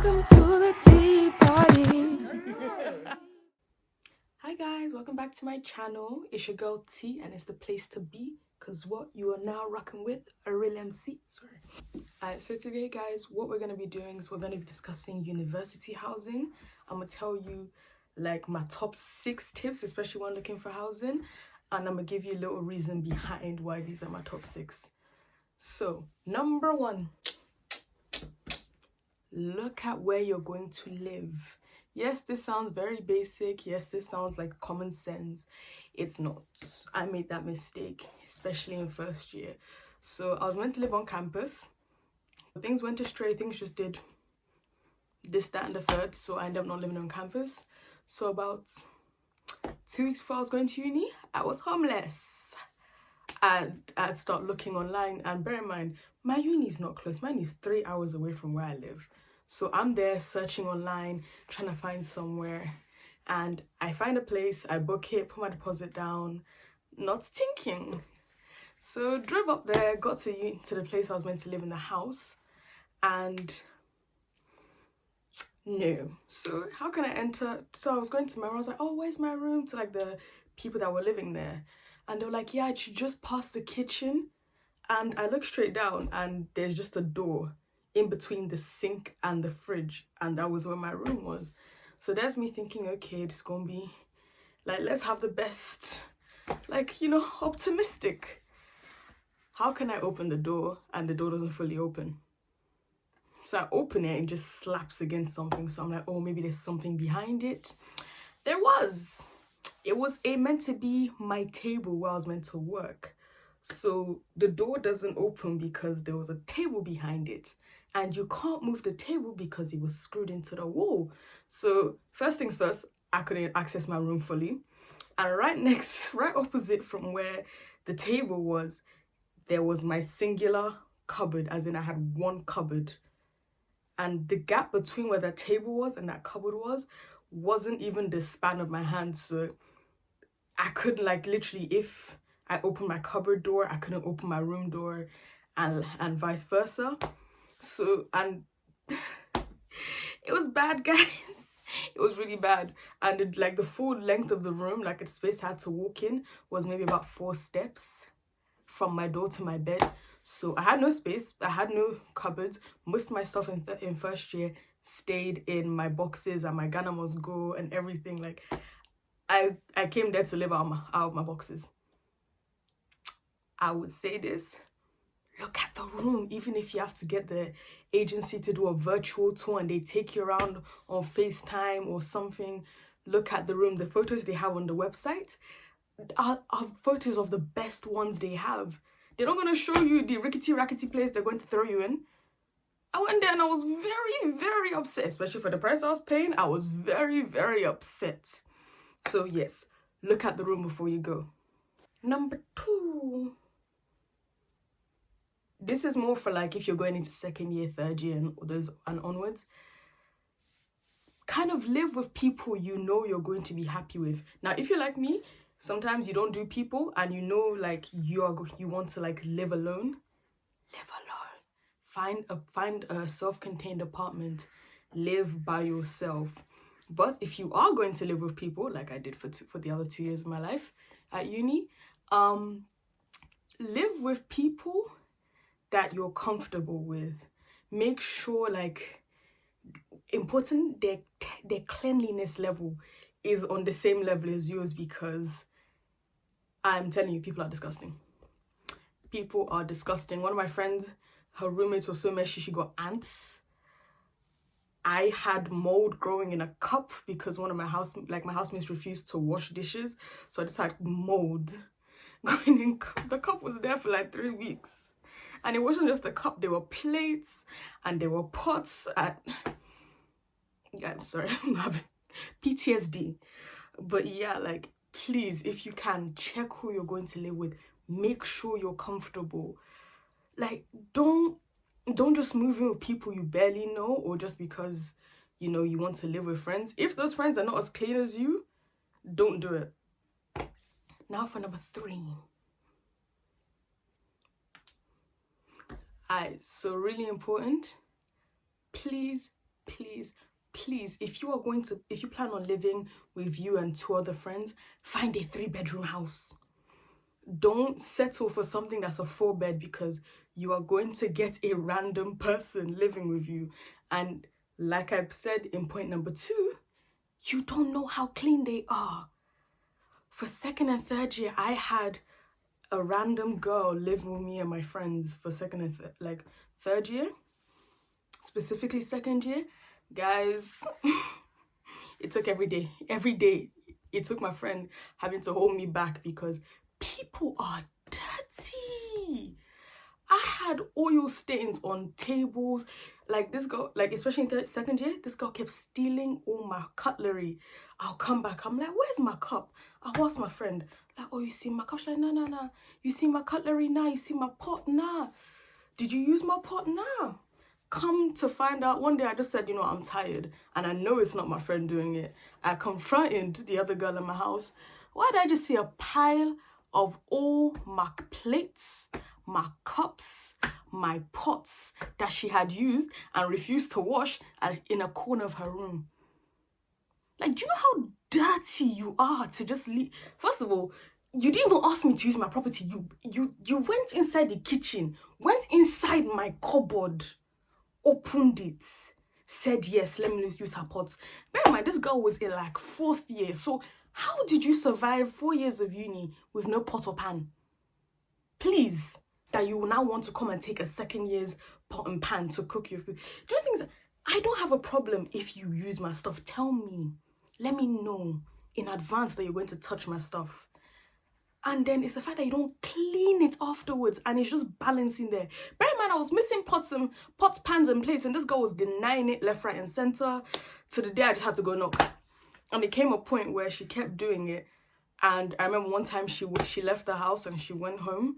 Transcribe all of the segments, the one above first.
Welcome to the tea party. Hi guys, welcome back to my channel. It's your girl T and it's the place to be because what you are now rocking with a real MC. Sorry. Alright, so today guys, what we're gonna be doing is we're gonna be discussing university housing. I'm gonna tell you like my top 6 tips, especially when looking for housing, and I'm gonna give you a little reason behind why these are my top 6. So, number 1, look at where you're going to live. Yes, this sounds very basic. Yes, this sounds like common sense. It's not. I made that mistake, especially in first year. So I was meant to live on campus. Things went astray. Things just did this, that, and the third. So I ended up not living on campus. So about 2 weeks before I was going to uni, I was homeless. And I'd start looking online. And bear in mind, my uni's not close. Mine is 3 hours away from where I live. So I'm there searching online, trying to find somewhere, and I find a place, I book it, put my deposit down, not thinking. So drove up there, got to the place I was meant to live in the house, and no. So how can I enter? So I was going to my room, I was like, oh, where's my room? To like the people that were living there. And they were like, yeah, I should just pass the kitchen. And I looked straight down and there's just a door in between the sink and the fridge, and that was where my room was. So there's me thinking, okay, it's gonna be like, let's have the best, like, you know, optimistic. How can I open the door and the door doesn't fully open? So I open it and it just slaps against something. So I'm like, oh, maybe there's something behind it. There was. It was meant to be my table where I was meant to work. So the door doesn't open because there was a table behind it. And you can't move the table because it was screwed into the wall. So first things first, I couldn't access my room fully. And right opposite from where the table was, there was my singular cupboard, as in I had one cupboard. And the gap between where that table was and that cupboard wasn't even the span of my hand. So I could like literally, if I opened my cupboard door, I couldn't open my room door, and vice versa. So, and it was bad, guys. It was really bad. And like the full length of the room, like the space I had to walk in, was maybe about 4 steps from my door to my bed. So I had no space, I had no cupboards. Most of my stuff in first year stayed in my boxes and my Ghana Must Go and everything. Like I came there to live out of my boxes. I would say this, look at the room. Even if you have to get the agency to do a virtual tour and they take you around on FaceTime or something, look at the room. The photos they have on the website are photos of the best ones they have. They're not going to show you the rickety place they're going to throw you in. I went there and I was very, very upset, especially for the price I was paying. I was very, very upset. So yes, look at the room before you go. Number 2. This is more for like if you're going into second year, third year, and onwards. Kind of live with people you know you're going to be happy with. Now, if you're like me, sometimes you don't do people and you know like you want to like live alone. Live alone. Find a self-contained apartment. Live by yourself. But if you are going to live with people, like I did for the other 2 years of my life at uni, live with people that you're comfortable with. Make sure, like, important, their cleanliness level is on the same level as yours, because I'm telling you, people are disgusting. People are disgusting. One of my friends, her roommates were so messy, she got ants. I had mold growing in a cup because one of my housemates refused to wash dishes, so I just had mold growing in cup. The cup was there for like 3 weeks. And it wasn't just the cup, there were plates and there were pots. Yeah, I'm sorry, I'm having PTSD. But yeah, like, please, if you can, check who you're going to live with. Make sure you're comfortable. Like, don't just move in with people you barely know, or just because, you know, you want to live with friends. If those friends are not as clean as you, don't do it. Now for number 3. So really important, please please, please, if you plan on living with you and 2 other friends, find a 3-bedroom house. Don't settle for something that's a 4-bed, because you are going to get a random person living with you. And like I've said in point number 2, you don't know how clean they are. For 2nd and 3rd year, I had a random girl living with me and my friends for 2nd and 3rd year, specifically 2nd year. Guys, it took every day. It took my friend having to hold me back, because people are dirty. I had oil stains on tables. Like, this girl, like, especially in 2nd year, this girl kept stealing all my cutlery. I'll come back, I'm like, where's my cup? I'll ask my friend, like, oh, you see my cup? She's like, no. You see my cutlery? Nah. You see my pot? Nah. Did you use my pot? Nah. Come to find out, one day I just said, you know, I'm tired, and I know it's not my friend doing it. I confronted the other girl in my house. Why did I just see a pile of all my plates, my cups, my pots that she had used and refused to wash in a corner of her room? Like, do you know how dirty you are to just leave? First of all, you didn't even ask me to use my property. You went inside the kitchen, went inside my cupboard, opened it, said yes, let me use her pots. Bear in mind, this girl was in like 4th year. So how did you survive 4 years of uni with no pot or pan? Please, that you will now want to come and take a 2nd year's pot and pan to cook your food. Do you know things? I don't have a problem if you use my stuff. Tell me. Let me know in advance that you're going to touch my stuff. And then it's the fact that you don't clean it afterwards, and it's just balancing there. Bear in mind, I was missing pots, pans, and plates, and this girl was denying it left, right, and center. To the day I just had to go knock. And it came a point where she kept doing it. And I remember one time she left the house and she went home.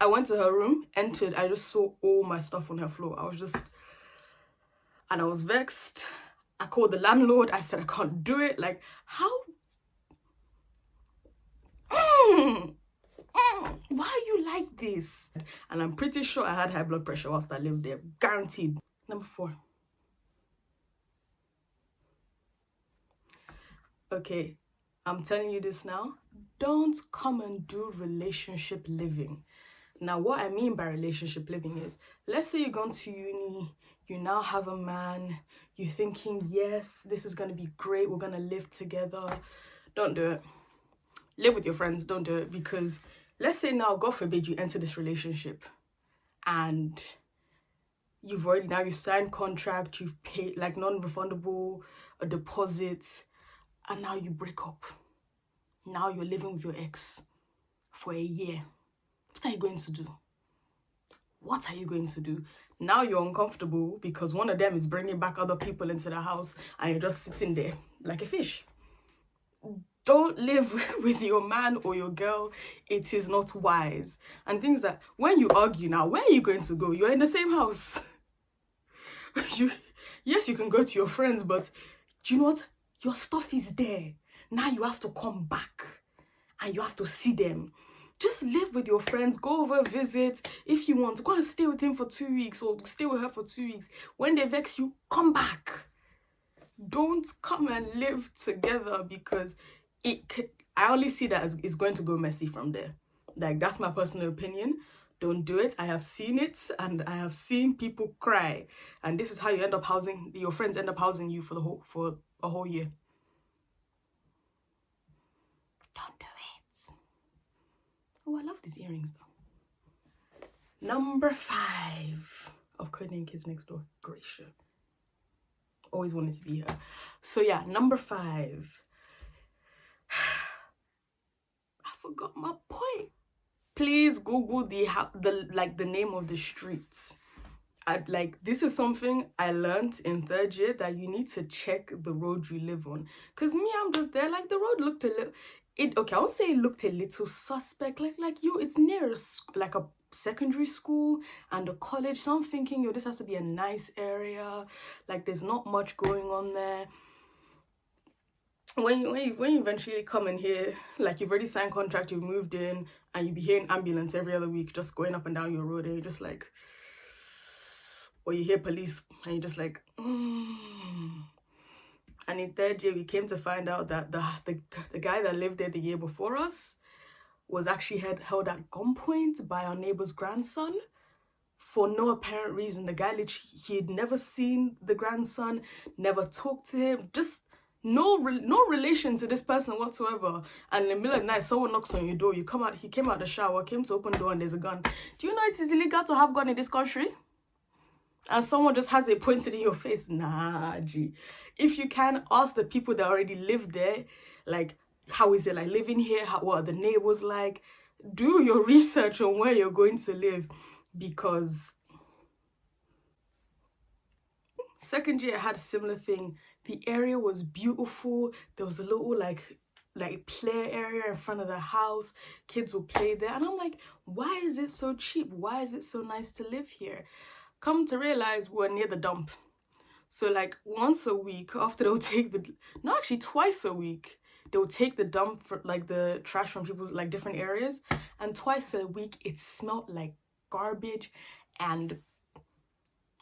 I went to her room, entered, I just saw all my stuff on her floor. And I was vexed. I called the landlord. I said, I can't do it. Like, how? Why are you like this? And I'm pretty sure I had high blood pressure whilst I lived there. Guaranteed. Number 4. Okay, I'm telling you this now. Don't come and do relationship living. Now, what I mean by relationship living is, let's say you've gone to uni, you now have a man, you're thinking, yes, this is going to be great, we're going to live together. Don't do it. Live with your friends, don't do it. Because let's say now, God forbid, you enter this relationship and you signed contract, you've paid like non-refundable a deposit, and now you break up. Now you're living with your ex for a year. What are you going to do? What are you going to do? Now you're uncomfortable because one of them is bringing back other people into the house and you're just sitting there like a fish. Don't live with your man or your girl. It is not wise. And things that when you argue now, where are you going to go? You're in the same house. Yes, you can go to your friends, but do you know what? Your stuff is there. Now you have to come back and you have to see them. Just live with your friends, go over, visit. If you want, go and stay with him for 2 weeks or stay with her for 2 weeks. When they vex you, come back. Don't come and live together, because I only see that as it's going to go messy from there. Like, that's my personal opinion. Don't do it. I have seen it, and I have seen people cry. And this is how you end up housing, your friends end up housing you for a whole year. Don't do it. Oh, I love these earrings though. Number 5 of Codename Kids Next Door. Great show. Always wanted to be her. So yeah, number 5. I forgot my point. Please Google the name of the streets. This is something I learned in 3rd year, that you need to check the road you live on. Cause me, I'm just there. Like, the road looked a little. Okay, I won't say it looked a little suspect. It's near a secondary school and a college. So I'm thinking, this has to be a nice area. Like, there's not much going on there. When you eventually come in here, like, you've already signed contract, you've moved in, and you be hearing ambulance every other week just going up and down your road, and you're just like, or you hear police and you're just like, And in third year, we came to find out that the guy that lived there the year before us was actually held at gunpoint by our neighbor's grandson for no apparent reason. The guy literally, he had never seen the grandson, never talked to him, just no relation to this person whatsoever. And in the middle of the night, someone knocks on your door, you come out, he came out the shower, came to open the door, and there's a gun. Do you know it is illegal to have gun in this country? And someone just has it pointed in your face. Nah, G. If you can, ask the people that already live there, like, how is it like living here? What are the neighbors like? Do your research on where you're going to live, because second year I had a similar thing. The area was beautiful. There was a little like play area in front of the house. Kids will play there, and I'm like, why is it so cheap? Why is it so nice to live here? Come to realize we're near the dump. So like once a week, after they'll take twice a week, they'll take the dump for like the trash from people's like different areas, and twice a week it smelled like garbage. And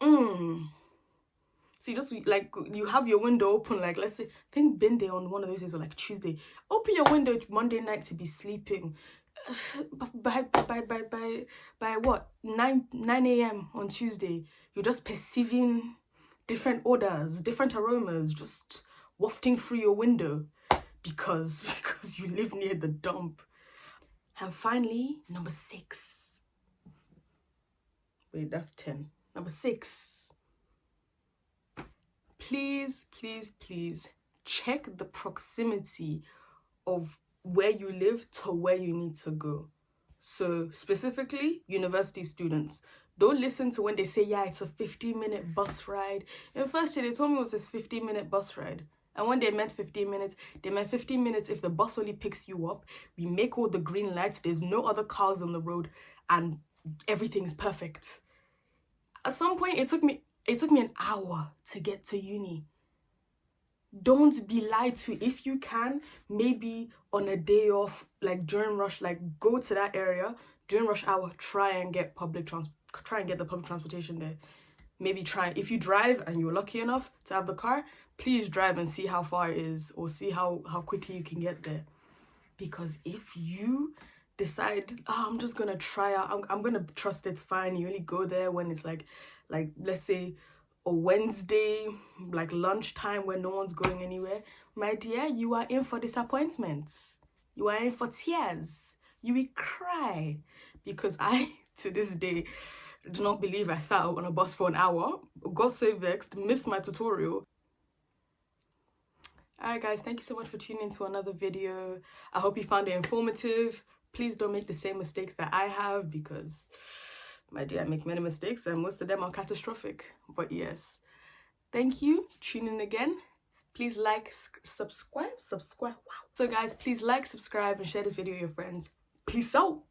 so you just like, you have your window open, like let's say, I think been there on one of those days, or like Tuesday, open your window Monday night to be sleeping. By what 9 a.m. on Tuesday, you're just perceiving different odors, different aromas just wafting through your window because you live near the dump. And finally, number 6. Wait, that's 10. Number 6. Please check the proximity of where you live to where you need to go. So specifically, university students, don't listen to when they say, yeah, it's a 15-minute bus ride. In first year, they told me it was this 15-minute bus ride. And when they meant 15 minutes, they meant 15 minutes if the bus only picks you up, we make all the green lights, there's no other cars on the road, and everything is perfect. At some point, it took me an hour to get to uni. Don't be lied to. If you can, maybe on a day off, like during rush, like go to that area during rush hour, try and get the public transportation there. Maybe try, if you drive and you're lucky enough to have the car, please drive and see how far it is, or see how quickly you can get there. Because if you decide, I'm just gonna try out, I'm gonna trust it's fine, you only go there when it's like let's say a Wednesday, like lunchtime, when no one's going anywhere, my dear, you are in for disappointment. You are in for tears. You will cry. Because I, to this day, do not believe I sat on a bus for an hour, got so vexed, missed my tutorial. Alright guys, thank you so much for tuning into another video. I hope you found it informative. Please don't make the same mistakes that I have, because my dear, I make many mistakes and most of them are catastrophic. But yes, thank you. Tune in again. Please like, subscribe. Wow. So guys, please like, subscribe, and share this video with your friends. Peace out.